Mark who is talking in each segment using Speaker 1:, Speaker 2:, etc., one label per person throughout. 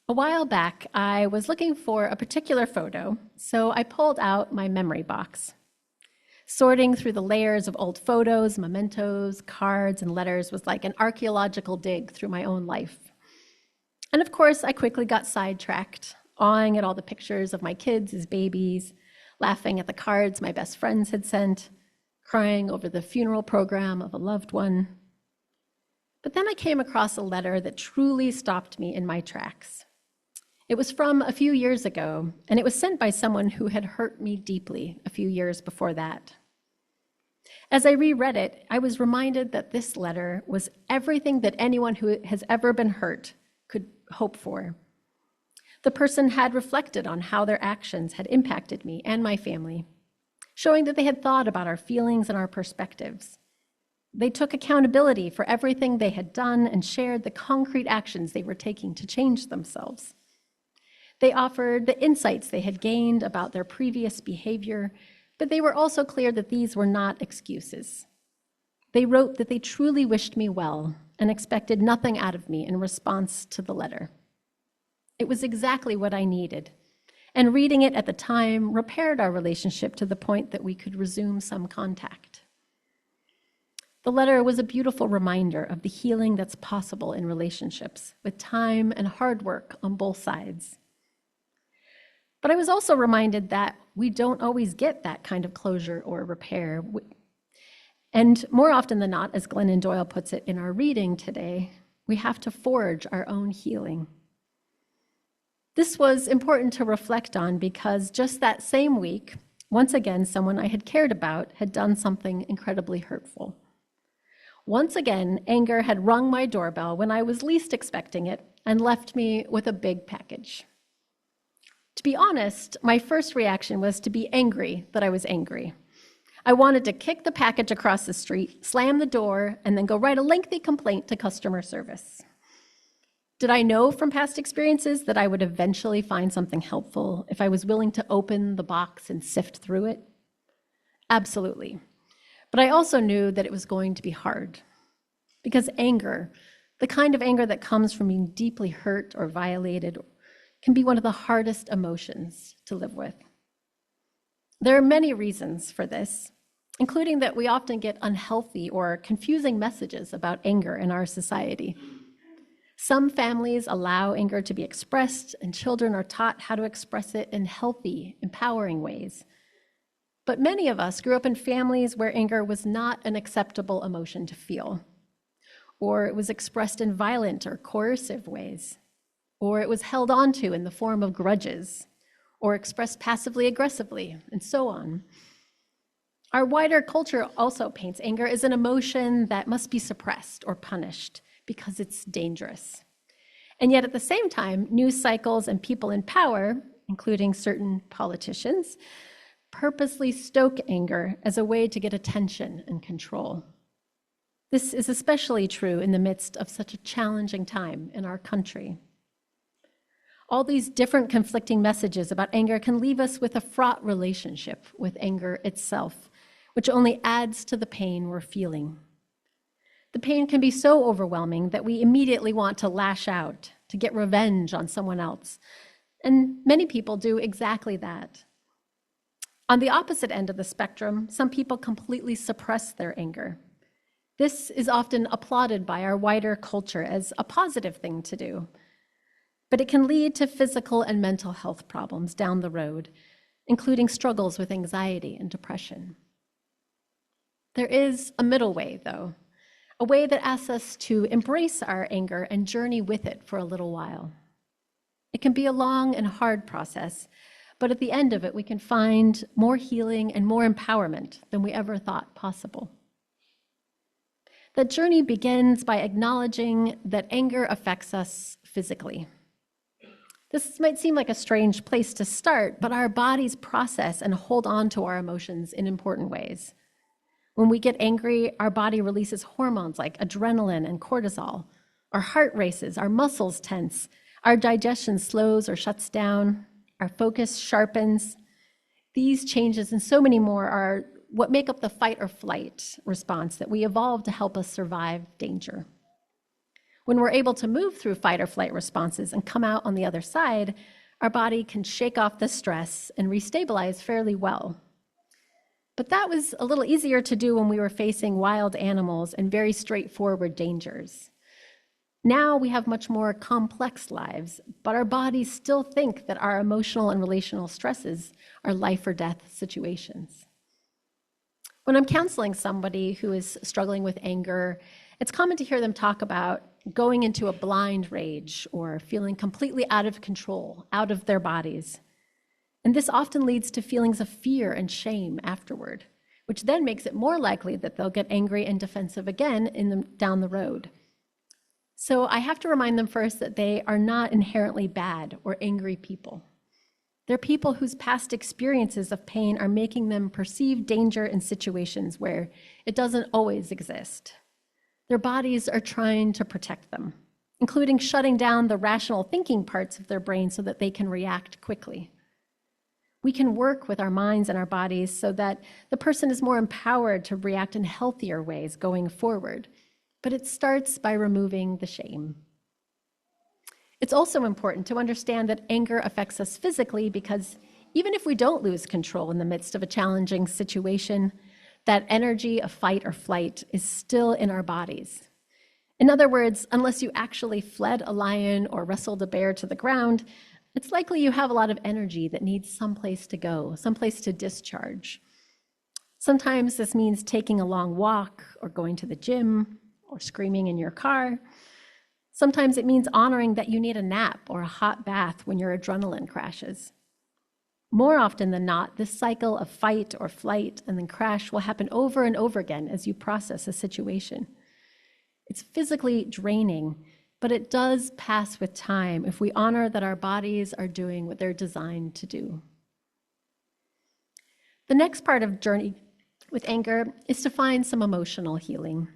Speaker 1: A while back, I was looking for a particular photo, so I pulled out my memory box. Sorting through the layers of old photos, mementos, cards, and letters was like an archaeological dig through my own life. And of course, I quickly got sidetracked, awing at all the pictures of my kids as babies, laughing at the cards my best friends had sent, crying over the funeral program of a loved one. But then I came across a letter that truly stopped me in my tracks. It was from a few years ago, and it was sent by someone who had hurt me deeply a few years before that. As I reread it, I was reminded that this letter was everything that anyone who has ever been hurt could hope for. The person had reflected on how their actions had impacted me and my family, showing that they had thought about our feelings and our perspectives. They took accountability for everything they had done and shared the concrete actions they were taking to change themselves. They offered the insights they had gained about their previous behavior, but they were also clear that these were not excuses. They wrote that they truly wished me well and expected nothing out of me in response to the letter. It was exactly what I needed, and reading it at the time repaired our relationship to the point that we could resume some contact. The letter was a beautiful reminder of the healing that's possible in relationships, with time and hard work on both sides. But I was also reminded that we don't always get that kind of closure or repair. And more often than not, as Glennon Doyle puts it in our reading today, we have to forge our own healing. This was important to reflect on because just that same week, once again, someone I had cared about had done something incredibly hurtful. Once again, anger had rung my doorbell when I was least expecting it and left me with a big package. To be honest, my first reaction was to be angry that I was angry. I wanted to kick the package across the street, slam the door, and then go write a lengthy complaint to customer service. Did I know from past experiences that I would eventually find something helpful if I was willing to open the box and sift through it? Absolutely. But I also knew that it was going to be hard. Because anger, the kind of anger that comes from being deeply hurt or violated, can be one of the hardest emotions to live with. There are many reasons for this, including that we often get unhealthy or confusing messages about anger in our society. Some families allow anger to be expressed, and children are taught how to express it in healthy, empowering ways. But many of us grew up in families where anger was not an acceptable emotion to feel, or it was expressed in violent or coercive ways, or it was held onto in the form of grudges, or expressed passively aggressively, and so on. Our wider culture also paints anger as an emotion that must be suppressed or punished because it's dangerous. And yet at the same time, news cycles and people in power, including certain politicians, purposely stoke anger as a way to get attention and control. This is especially true in the midst of such a challenging time in our country. All these different conflicting messages about anger can leave us with a fraught relationship with anger itself, which only adds to the pain we're feeling. The pain can be so overwhelming that we immediately want to lash out, to get revenge on someone else. And many people do exactly that. On the opposite end of the spectrum, some people completely suppress their anger. This is often applauded by our wider culture as a positive thing to do. But it can lead to physical and mental health problems down the road, including struggles with anxiety and depression. There is a middle way, though, a way that asks us to embrace our anger and journey with it for a little while. It can be a long and hard process, but at the end of it, we can find more healing and more empowerment than we ever thought possible. That journey begins by acknowledging that anger affects us physically. This might seem like a strange place to start, but our bodies process and hold on to our emotions in important ways. When we get angry, our body releases hormones like adrenaline and cortisol. Our heart races, our muscles tense, our digestion slows or shuts down, our focus sharpens. These changes and so many more are what make up the fight or flight response that we evolved to help us survive danger. When we're able to move through fight or flight responses and come out on the other side, our body can shake off the stress and restabilize fairly well. But that was a little easier to do when we were facing wild animals and very straightforward dangers. Now we have much more complex lives, but our bodies still think that our emotional and relational stresses are life or death situations. When I'm counseling somebody who is struggling with anger, it's common to hear them talk about going into a blind rage or feeling completely out of control, out of their bodies. And this often leads to feelings of fear and shame afterward, which then makes it more likely that they'll get angry and defensive again down the road. So I have to remind them first that they are not inherently bad or angry people. They're people whose past experiences of pain are making them perceive danger in situations where it doesn't always exist. Their bodies are trying to protect them, including shutting down the rational thinking parts of their brain so that they can react quickly. We can work with our minds and our bodies so that the person is more empowered to react in healthier ways going forward. But it starts by removing the shame. It's also important to understand that anger affects us physically because even if we don't lose control in the midst of a challenging situation, that energy of fight or flight is still in our bodies. In other words, unless you actually fled a lion or wrestled a bear to the ground, it's likely you have a lot of energy that needs someplace to go, someplace to discharge. Sometimes this means taking a long walk or going to the gym, or screaming in your car. Sometimes it means honoring that you need a nap or a hot bath when your adrenaline crashes. More often than not, this cycle of fight or flight and then crash will happen over and over again as you process a situation. It's physically draining, but it does pass with time if we honor that our bodies are doing what they're designed to do. The next part of journey with anger is to find some emotional healing.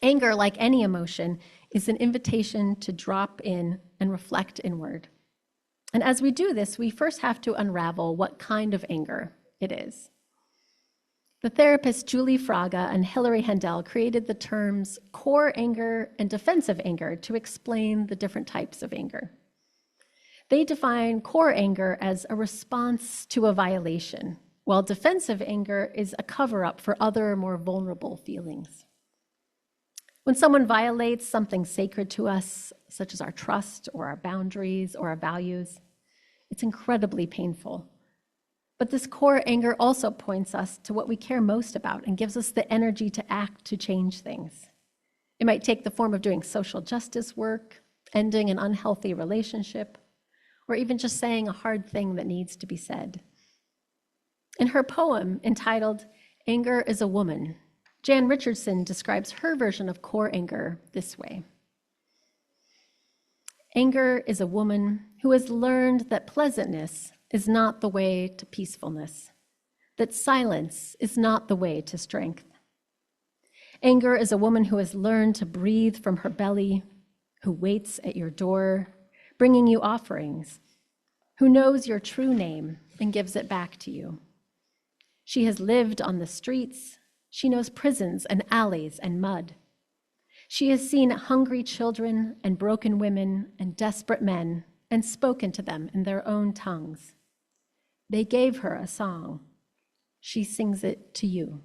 Speaker 1: Anger, like any emotion, is an invitation to drop in and reflect inward. And as we do this, we first have to unravel what kind of anger it is. The therapists Julie Fraga and Hilary Handel created the terms core anger and defensive anger to explain the different types of anger. They define core anger as a response to a violation, while defensive anger is a cover-up for other, more vulnerable feelings. When someone violates something sacred to us, such as our trust or our boundaries or our values, it's incredibly painful. But this core anger also points us to what we care most about and gives us the energy to act to change things. It might take the form of doing social justice work, ending an unhealthy relationship, or even just saying a hard thing that needs to be said. In her poem entitled "Anger is a Woman," Jan Richardson describes her version of core anger this way. Anger is a woman who has learned that pleasantness is not the way to peacefulness, that silence is not the way to strength. Anger is a woman who has learned to breathe from her belly, who waits at your door, bringing you offerings, who knows your true name and gives it back to you. She has lived on the streets. She knows prisons and alleys and mud. She has seen hungry children and broken women and desperate men and spoken to them in their own tongues. They gave her a song. She sings it to you.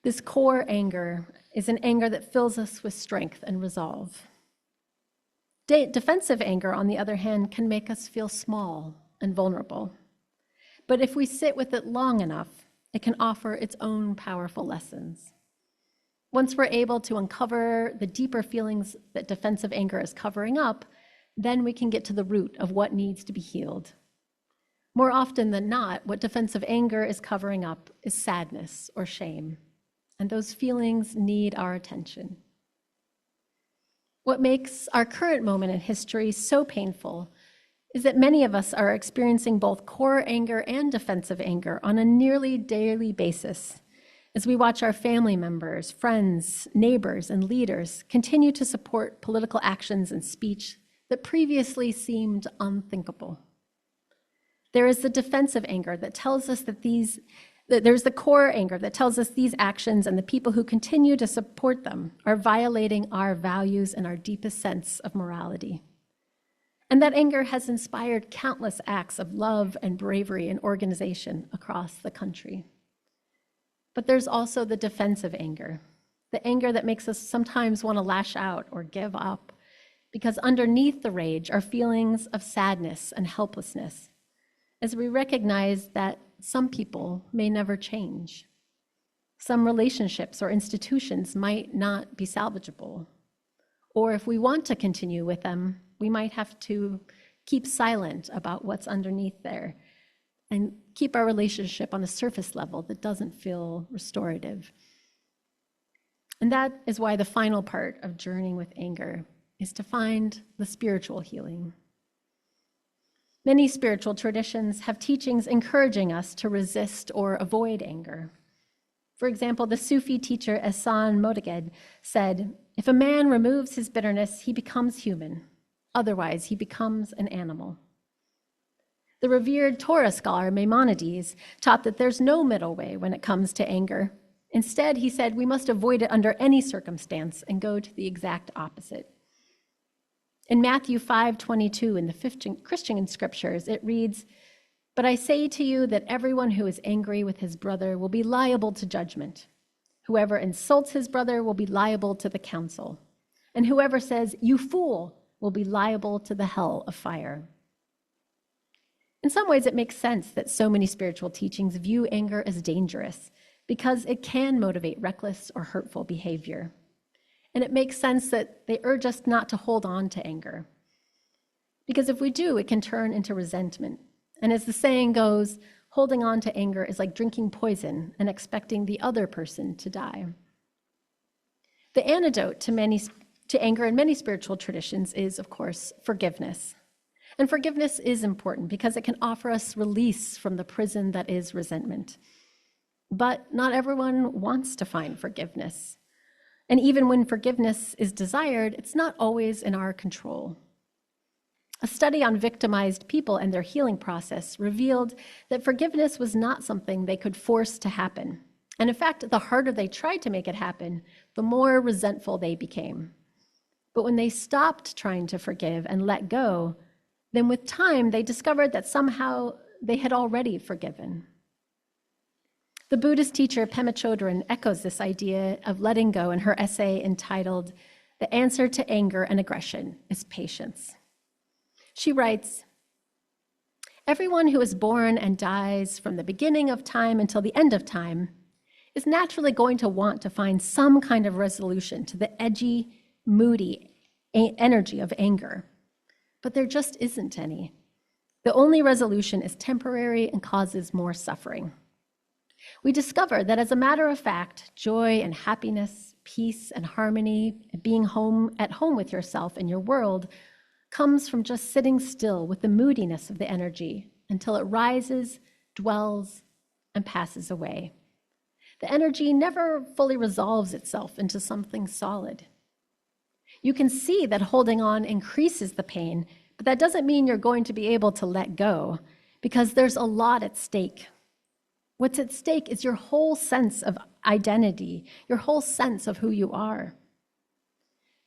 Speaker 1: This core anger is an anger that fills us with strength and resolve. Defensive anger, on the other hand, can make us feel small and vulnerable. But if we sit with it long enough, it can offer its own powerful lessons. Once we're able to uncover the deeper feelings that defensive anger is covering up, then we can get to the root of what needs to be healed. More often than not, what defensive anger is covering up is sadness or shame, and those feelings need our attention. What makes our current moment in history so painful is that many of us are experiencing both core anger and defensive anger on a nearly daily basis as we watch our family members, friends, neighbors, and leaders continue to support political actions and speech that previously seemed unthinkable. There is the defensive anger that tells us that these There's the core anger that tells us these actions and the people who continue to support them are violating our values and our deepest sense of morality. And that anger has inspired countless acts of love and bravery and organization across the country. But there's also the defensive anger, the anger that makes us sometimes want to lash out or give up, because underneath the rage are feelings of sadness and helplessness, as we recognize that some people may never change. Some relationships or institutions might not be salvageable. Or if we want to continue with them, we might have to keep silent about what's underneath there and keep our relationship on a surface level that doesn't feel restorative. And that is why the final part of journeying with anger is to find the spiritual healing. Many spiritual traditions have teachings encouraging us to resist or avoid anger. For example, the Sufi teacher Ehsan Moteged said, "If a man removes his bitterness, he becomes human. Otherwise, he becomes an animal." The revered Torah scholar Maimonides taught that there's no middle way when it comes to anger. Instead, he said we must avoid it under any circumstance and go to the exact opposite. In Matthew 5:22 in the Christian scriptures, it reads, "But I say to you that everyone who is angry with his brother will be liable to judgment. Whoever insults his brother will be liable to the council. And whoever says, 'You fool,' will be liable to the hell of fire." In some ways, it makes sense that so many spiritual teachings view anger as dangerous because it can motivate reckless or hurtful behavior. And it makes sense that they urge us not to hold on to anger. Because if we do, it can turn into resentment. And as the saying goes, holding on to anger is like drinking poison and expecting the other person to die. The antidote to anger in many spiritual traditions is, of course, forgiveness. And forgiveness is important because it can offer us release from the prison that is resentment. But not everyone wants to find forgiveness. And even when forgiveness is desired, it's not always in our control. A study on victimized people and their healing process revealed that forgiveness was not something they could force to happen. And in fact, the harder they tried to make it happen, the more resentful they became. But when they stopped trying to forgive and let go, then with time, they discovered that somehow they had already forgiven. The Buddhist teacher Pema Chodron echoes this idea of letting go in her essay entitled, "The Answer to Anger and Aggression is Patience." She writes, "Everyone who is born and dies from the beginning of time until the end of time is naturally going to want to find some kind of resolution to the edgy, moody energy of anger. But there just isn't any. The only resolution is temporary and causes more suffering. We discover that as a matter of fact, joy and happiness, peace and harmony, and being at home with yourself and your world comes from just sitting still with the moodiness of the energy until it rises, dwells, and passes away. The energy never fully resolves itself into something solid. You can see that holding on increases the pain, but that doesn't mean you're going to be able to let go, because there's a lot at stake. What's at stake is your whole sense of identity, your whole sense of who you are.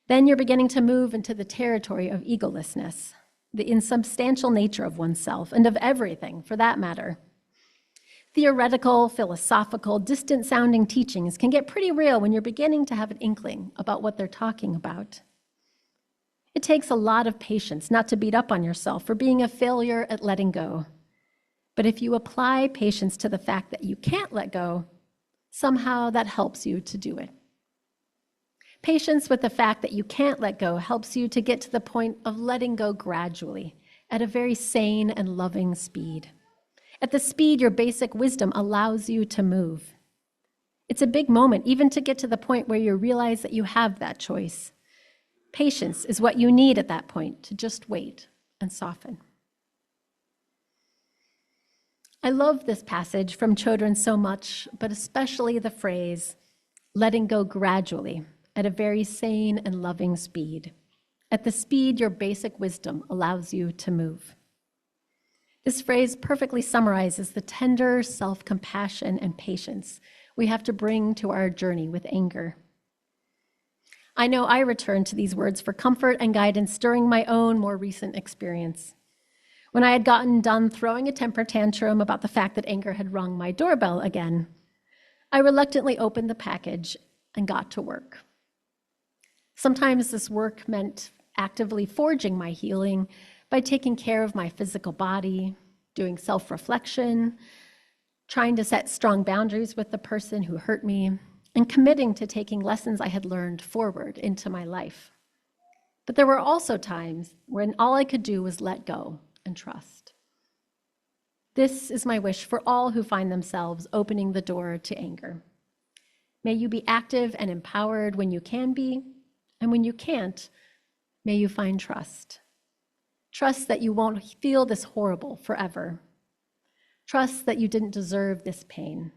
Speaker 1: Then you're beginning to move into the territory of egolessness, the insubstantial nature of oneself and of everything, for that matter. Theoretical, philosophical, distant-sounding teachings can get pretty real when you're beginning to have an inkling about what they're talking about. It takes a lot of patience not to beat up on yourself for being a failure at letting go. But if you apply patience to the fact that you can't let go, somehow that helps you to do it. Patience with the fact that you can't let go helps you to get to the point of letting go gradually, at a very sane and loving speed. At the speed your basic wisdom allows you to move. It's a big moment, even to get to the point where you realize that you have that choice. Patience is what you need at that point, to just wait and soften. I love this passage from Chodron so much, but especially the phrase, letting go gradually, at a very sane and loving speed, at the speed your basic wisdom allows you to move. This phrase perfectly summarizes the tender self-compassion and patience we have to bring to our journey with anger. I know I return to these words for comfort and guidance during my own more recent experience. When I had gotten done throwing a temper tantrum about the fact that anger had rung my doorbell again, I reluctantly opened the package and got to work. Sometimes this work meant actively forging my healing by taking care of my physical body, doing self-reflection, trying to set strong boundaries with the person who hurt me, and committing to taking lessons I had learned forward into my life. But there were also times when all I could do was let go and trust. This is my wish for all who find themselves opening the door to anger. May you be active and empowered when you can be, and when you can't, may you find trust. Trust that you won't feel this horrible forever. Trust that you didn't deserve this pain.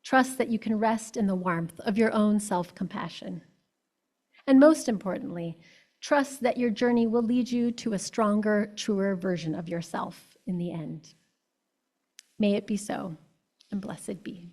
Speaker 1: Trust that you can rest in the warmth of your own self-compassion. And most importantly, trust that your journey will lead you to a stronger, truer version of yourself in the end. May it be so, and blessed be.